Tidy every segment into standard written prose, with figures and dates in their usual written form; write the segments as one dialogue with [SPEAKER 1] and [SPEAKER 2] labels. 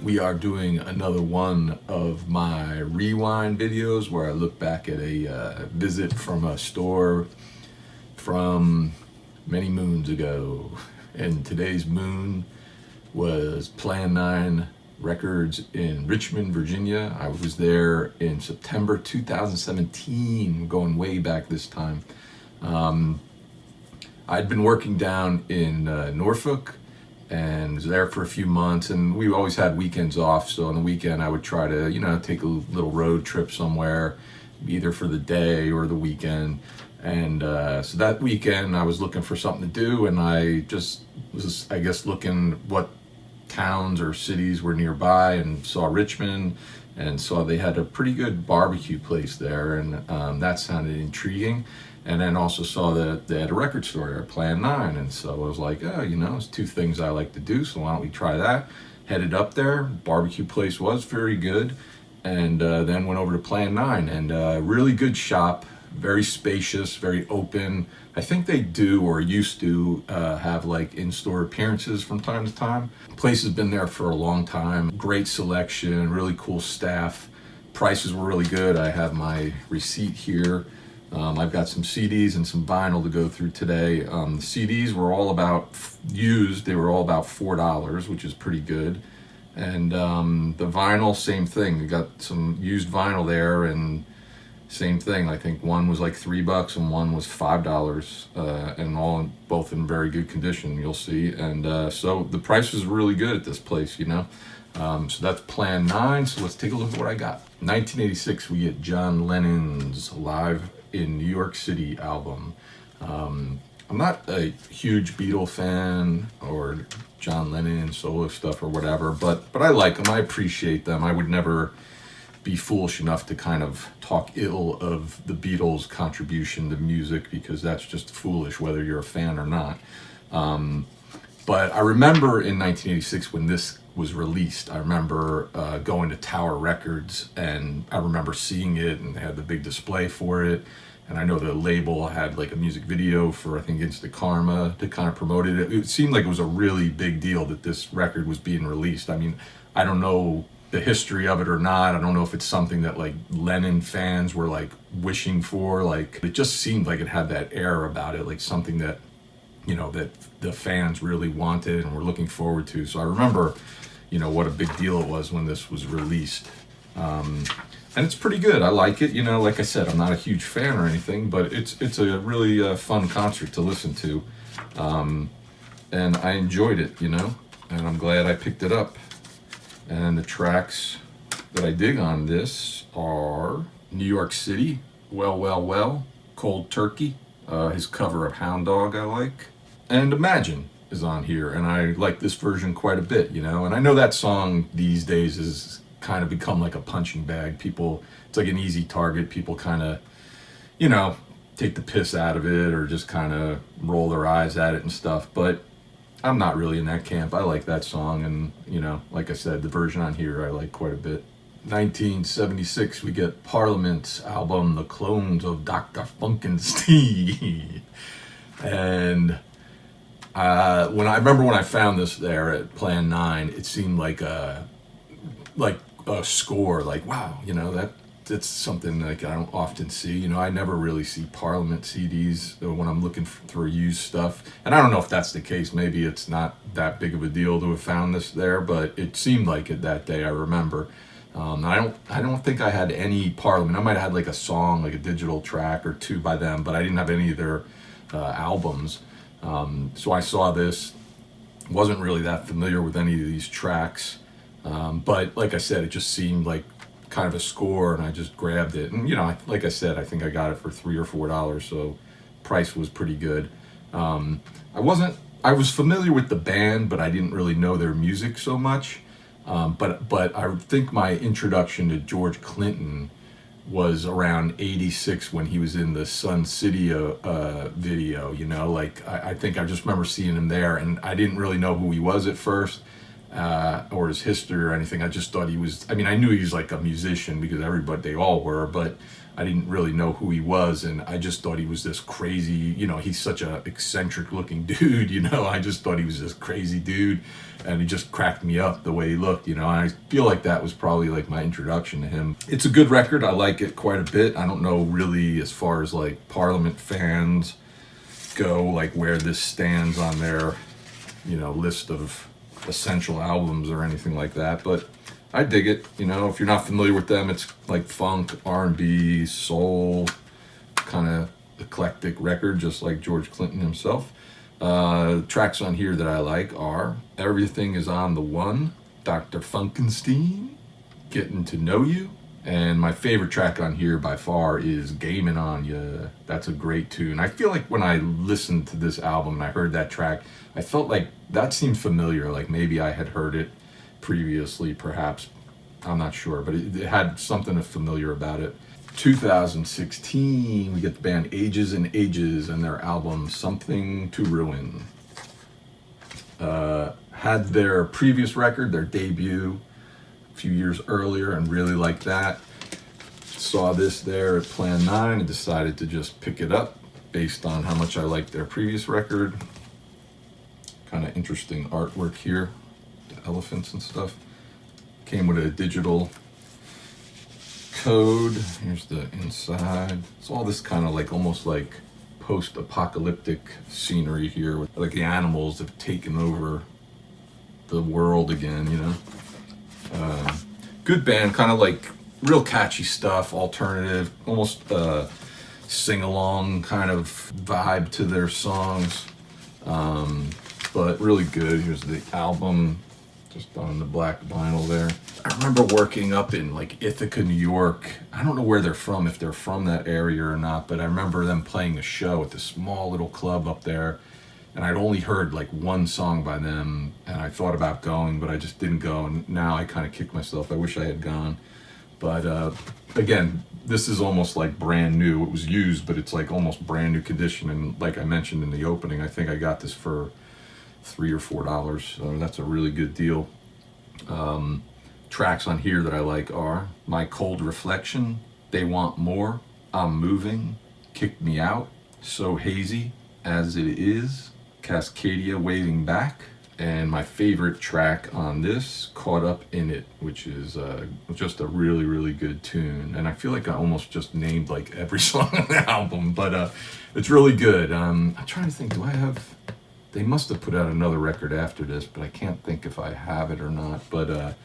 [SPEAKER 1] We are doing another one of my rewind videos where I look back at a visit from a store from many moons ago. And today's moon was Plan 9 Records in Richmond, Virginia. I was there in September 2017, going way back this time. I'd been working down in Norfolk and was there for a few months, and we always had weekends off. So on the weekend I would try to, take a little road trip somewhere, either for the day or the weekend. And so that weekend I was looking for something to do, and I just was, I guess, looking what towns or cities were nearby, and saw Richmond and saw they had a pretty good barbecue place there, and that sounded intriguing. And then also saw that they had a record store there, Plan 9, and so I was like, oh, it's two things I like to do, so why don't we try that? Headed up there, barbecue place was very good, and then went over to Plan 9, and really good shop, very spacious, very open. I think they do, or used to, have like in-store appearances from time to time. Place has been there for a long time. Great selection, really cool staff. Prices were really good. I have my receipt here. I've got some CDs and some vinyl to go through today. The CDs were all about used. They were all about $4, which is pretty good. And the vinyl, same thing. We got some used vinyl there, and same thing. I think one was like $3 and one was $5, and both in very good condition, you'll see. And so the price was really good at this place, So that's Plan 9. So let's take a look at what I got. 1986, we get John Lennon's Live in New York City album. I'm not a huge Beatle fan or John Lennon solo stuff or whatever, but I like them. I appreciate them. I would never be foolish enough to kind of talk ill of the Beatles' contribution to music, because that's just foolish, whether you're a fan or not. But I remember in 1986 when this was released, I remember going to Tower Records, and I remember seeing it, and they had the big display for it. And I know the label had like a music video for, I think, Instant Karma to kind of promote it. It seemed like it was a really big deal that this record was being released. I mean, I don't know the history of it or not. I don't know if it's something that like Lennon fans were like wishing for. Like, it just seemed like it had that air about it, like something that, that the fans really wanted and were looking forward to. So I remember, what a big deal it was when this was released. And it's pretty good. I like it. Like I said, I'm not a huge fan or anything, but it's a really fun concert to listen to. And I enjoyed it, and I'm glad I picked it up. And the tracks that I dig on this are New York City, Well, Well, Well, Cold Turkey, his cover of Hound Dog I like, and Imagine is on here, and I like this version quite a bit, and I know that song these days is kind of become like a punching bag. People, it's like an easy target. People kind of, take the piss out of it or just kind of roll their eyes at it and stuff, but I'm not really in that camp. I like that song, and like I said, the version on here I like quite a bit. 1976, we get Parliament's album, The Clones of Dr. Funkenstein. And when I found this there at Plan 9, it seemed like a score, like, wow, that's something like I don't often see. I never really see Parliament CDs when I'm looking for used stuff. And I don't know if that's the case. Maybe it's not that big of a deal to have found this there, but it seemed like it that day, I remember. I don't think I had any Parliament. I might have had like a song, like a digital track or two by them, but I didn't have any of their albums. So I saw this, wasn't really that familiar with any of these tracks. But like I said, it just seemed like kind of a score, and I just grabbed it. And like I said, I think I got it for $3 or $4, so price was pretty good. I was familiar with the band, but I didn't really know their music so much. But I think my introduction to George Clinton was around 86 when he was in the Sun City video. I think I just remember seeing him there, and I didn't really know who he was at first. or his history or anything. I just thought he was, I mean, I knew he was like a musician because everybody, they all were, but I didn't really know who he was. And I just thought he was this crazy, you know, he's such a eccentric looking dude, you know, I just thought he was this crazy dude, and he just cracked me up the way he looked, you know, and I feel like that was probably like my introduction to him. It's a good record. I like it quite a bit. I don't know really as far as like Parliament fans go, like where this stands on their, you know, list of essential albums or anything like that, but I dig it. You know, if you're not familiar with them, it's like funk, R&B, soul, kind of eclectic record, just like George Clinton himself. Tracks on here that I like are Everything Is on the One, Dr. Funkenstein, Getting to Know You, and my favorite track on here by far is Gamin' on Ya. That's a great tune. I feel like when I listened to this album and I heard that track, I felt like that seemed familiar, like maybe I had heard it previously, perhaps. I'm not sure, but it had something familiar about it. 2016, we get the band Ages and Ages and their album Something to Ruin. Had their previous record, their debut, a few years earlier, and really liked that. Saw this there at Plan 9 and decided to just pick it up based on how much I liked their previous record. Kind of interesting artwork here, the elephants and stuff. Came with a digital code. Here's the inside. It's all this kind of like almost like post-apocalyptic scenery here, with like the animals have taken over the world again, you know. Good band, kind of like real catchy stuff, alternative, almost sing-along kind of vibe to their songs, but really good. Here's the album, just on the black vinyl there. I remember working up in like Ithaca, New York. I don't know where they're from, if they're from that area or not, but I remember them playing a show at this small little club up there, and I'd only heard like one song by them, and I thought about going, but I just didn't go, and now I kind of kick myself. I wish I had gone. But again, this is almost like brand new. It was used, but it's like almost brand new condition, and like I mentioned in the opening, I think I got this for $3 or $4, so that's a really good deal. Tracks on here that I like are My Cold Reflection, They Want More, I'm Moving, Kick Me Out, So Hazy, As It Is, Cascadia Waving Back, and my favorite track on this, Caught Up in It, which is just a really, really good tune. And I feel like I almost just named like every song on the album, but it's really good. I'm trying to think, do I have... They must have put out another record after this, but I can't think if I have it or not. But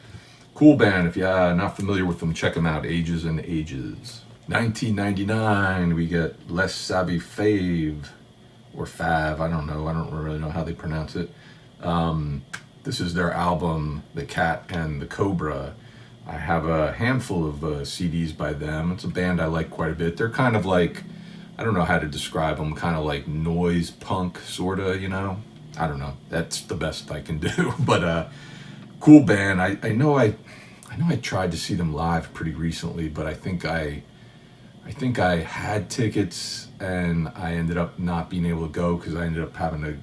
[SPEAKER 1] cool band. If you're not familiar with them, check them out. Ages and Ages. 1999, we get Les Sabi Fave, or Fave, I don't know. I don't really know how they pronounce it. This is their album, The Cat and the Cobra. I have a handful of CDs by them. It's a band I like quite a bit. They're kind of like, I don't know how to describe them, kind of like noise punk, sort of, you know? I don't know. That's the best I can do. But cool band. I know I tried to see them live pretty recently, but I think I had tickets and I ended up not being able to go because I ended up having to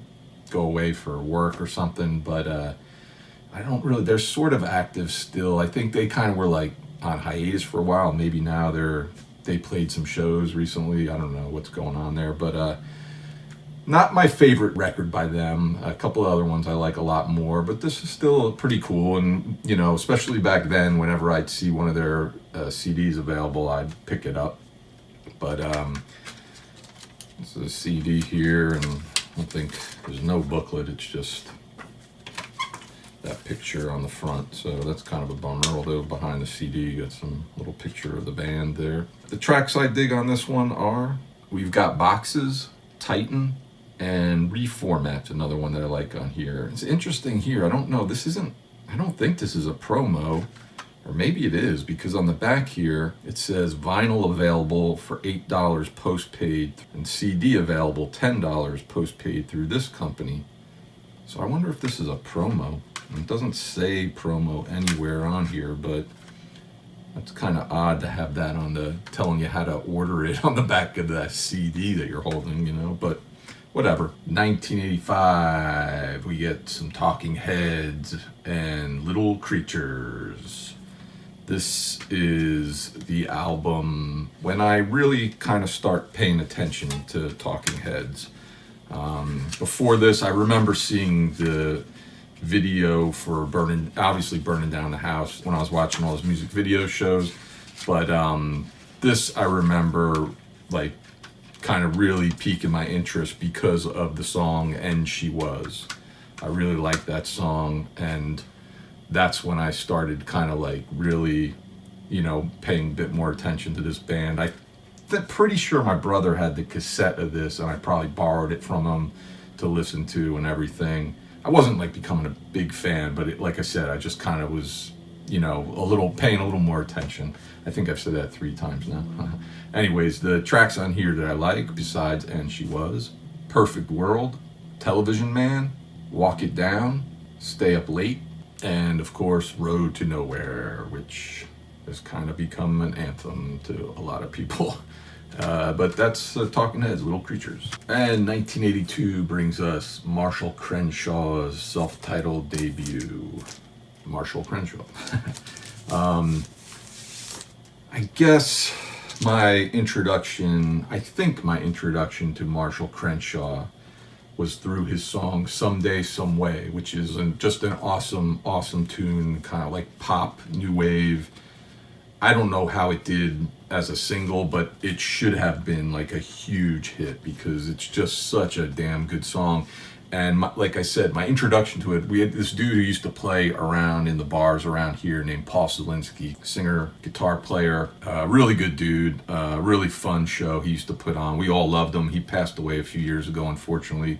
[SPEAKER 1] go away for work or something. But I don't really, they're sort of active still. I think they kind of were like on hiatus for a while. Maybe now they played some shows recently. I don't know what's going on there, but not my favorite record by them. A couple of other ones I like a lot more, but this is still pretty cool. And, you know, especially back then, whenever I'd see one of their CDs available, I'd pick it up. But this is a CD here, and I don't think there's no booklet. It's just that picture on the front, so that's kind of a bummer, although behind the CD you got some little picture of the band there. The tracks I dig on this one are, we've got Boxes, Titan, and Reformat, another one that I like on here. It's interesting here, I don't know, I don't think this is a promo, or maybe it is, because on the back here it says vinyl available for $8 postpaid and CD available $10 postpaid through this company. So I wonder if this is a promo. It doesn't say promo anywhere on here, but that's kind of odd to have that on the telling you how to order it on the back of that CD that you're holding, you know. But whatever. 1985, we get some Talking Heads and Little Creatures. This is the album when I really kind of start paying attention to Talking Heads. Before this, I remember seeing the video for burning down the house when I was watching all those music video shows. But this I remember like kind of really piquing my interest because of the song And She Was. I really liked that song, and that's when I started kind of like really, paying a bit more attention to this band. I'm pretty sure my brother had the cassette of this, and I probably borrowed it from him to listen to and everything. I wasn't like becoming a big fan, but like I said, I just kind of was, paying a little more attention. I think I've said that 3 times now. Anyways, the tracks on here that I like, besides And She Was: Perfect World, Television Man, Walk It Down, Stay Up Late, and of course Road to Nowhere, which has kind of become an anthem to a lot of people. But that's Talking Heads, Little Creatures. And 1982 brings us Marshall Crenshaw's self-titled debut. Marshall Crenshaw. I guess my introduction to Marshall Crenshaw was through his song Someday, Some Way, which is just an awesome tune, kind of like pop, new wave. I don't know how it did as a single, but it should have been like a huge hit because it's just such a damn good song. And like I said, my introduction to it, we had this dude who used to play around in the bars around here named Paul Zielinski, singer, guitar player, really good dude, really fun show he used to put on. We all loved him. He passed away a few years ago, unfortunately.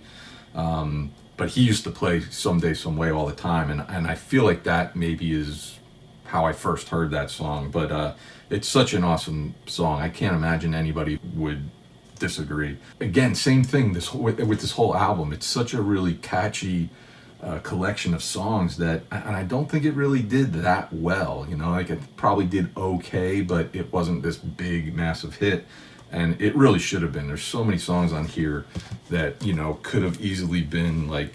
[SPEAKER 1] But he used to play Someday, Some Way all the time. And I feel like that maybe is how I first heard that song. But it's such an awesome song. I can't imagine anybody would disagree. Again, same thing with this whole album. It's such a really catchy collection of songs and I don't think it really did that well. Like it probably did okay, but it wasn't this big, massive hit. And it really should have been. There's so many songs on here that, could have easily been like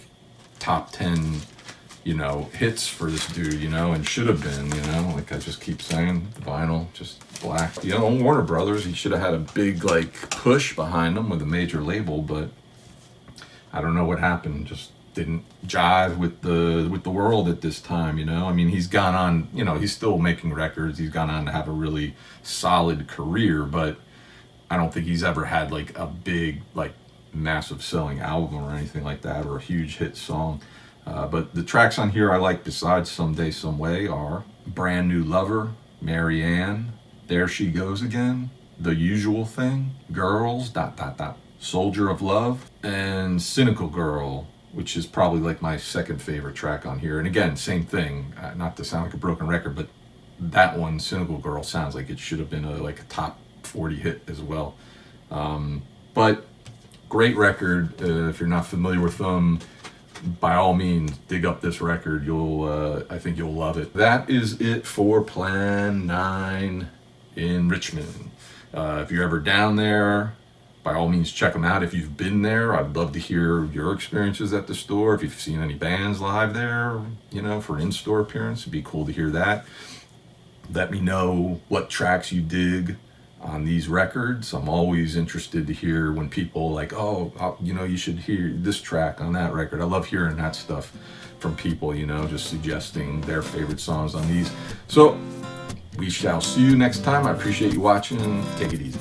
[SPEAKER 1] top 10, hits for this dude, and should have been, like I just keep saying, vinyl, just black. Warner Brothers, he should have had a big like push behind him with a major label, but I don't know what happened. Just didn't jive with the world at this time, I mean, he's gone on, he's still making records. He's gone on to have a really solid career, but I don't think he's ever had like a big, like massive selling album or anything like that, or a huge hit song. But the tracks on here I like besides Someday, Some Way are Brand New Lover, Mary Ann, There She Goes Again, The Usual Thing, Girls, ... Soldier of Love, and Cynical Girl, which is probably like my second favorite track on here. And again, same thing, not to sound like a broken record, but that one, Cynical Girl, sounds like it should have been a top 40 hit as well. But great record. If you're not familiar with them, by all means, dig up this record. I think you'll love it. That is it for Plan 9 in Richmond. If you're ever down there, by all means, check them out. If you've been there, I'd love to hear your experiences at the store. If you've seen any bands live there, for an in-store appearance, it'd be cool to hear that. Let me know what tracks you dig on these records. I'm always interested to hear when people like, you should hear this track on that record. I love hearing that stuff from people, just suggesting their favorite songs on these. So we shall see you next time. I appreciate you watching. Take it easy.